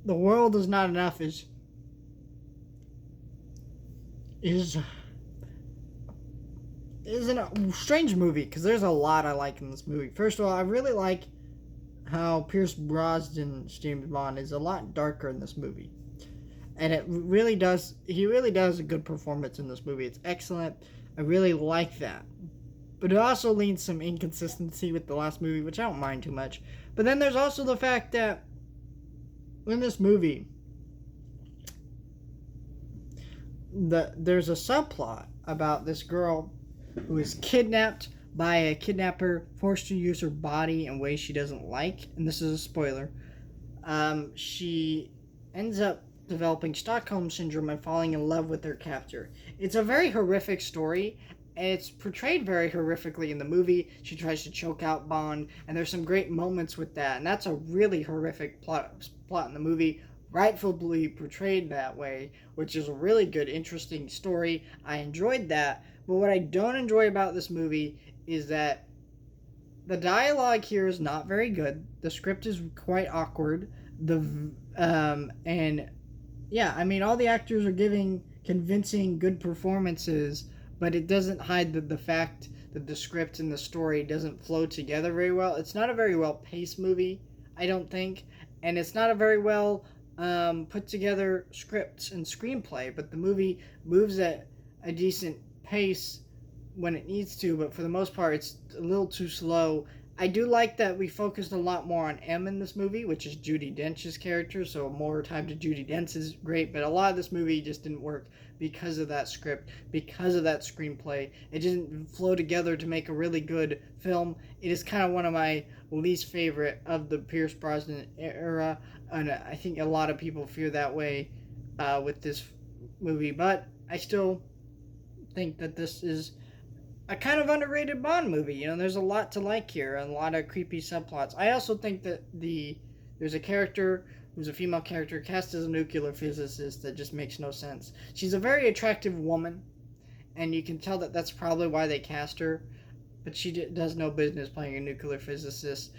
The World Is Not Enough is is a strange movie because there's a lot I like in this movie. First of all, I really like how Pierce Brosnan's James Bond is a lot darker in this movie, and it really does. He really does a good performance in this movie. It's excellent. I really like that. But it also leans some inconsistency with the last movie, which I don't mind too much. But then there's also the fact that in this movie, there's a subplot about this girl who is kidnapped by a kidnapper, forced to use her body in ways she doesn't like. And this is a spoiler. She ends up developing Stockholm syndrome and falling in love with her captor. It's a very horrific story, and it's portrayed very horrifically in the movie. She tries to choke out Bond, and there's some great moments with that. And that's a really horrific plot in the movie, rightfully portrayed that way, which is a really good, interesting story. I enjoyed that. But what I don't enjoy about this movie is that the dialogue here is not very good. The script is quite awkward. And yeah, I mean, all the actors are giving convincing, good performances, but it doesn't hide the fact that the script and the story doesn't flow together very well. It's not a very well paced movie, I don't think, and it's not a very well put together script and screenplay. But the movie moves at a decent pace when it needs to, but for the most part, it's a little too slow. I do like that we focused a lot more on M in this movie, which is Judi Dench's character, so more time to Judi Dench is great, but a lot of this movie just didn't work because of that script, because of that screenplay. It didn't flow together to make a really good film. It is kind of one of my least favorite of the Pierce Brosnan era, and I think a lot of people feel that way with this movie, but I still think that this is a kind of underrated Bond movie. You know, there's a lot to like here, and a lot of creepy subplots. I also think that there's a character who's a female character cast as a nuclear physicist that just makes no sense. She's a very attractive woman, and you can tell that that's probably why they cast her. But she does no business playing a nuclear physicist.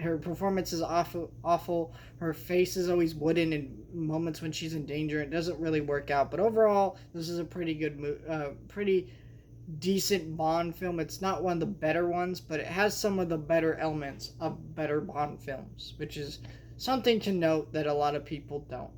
Her performance is awful. Her face is always wooden in moments when she's in danger. It doesn't really work out. But overall, this is a pretty good, pretty decent Bond film. It's not one of the better ones, but it has some of the better elements of better Bond films, which is something to note that a lot of people don't.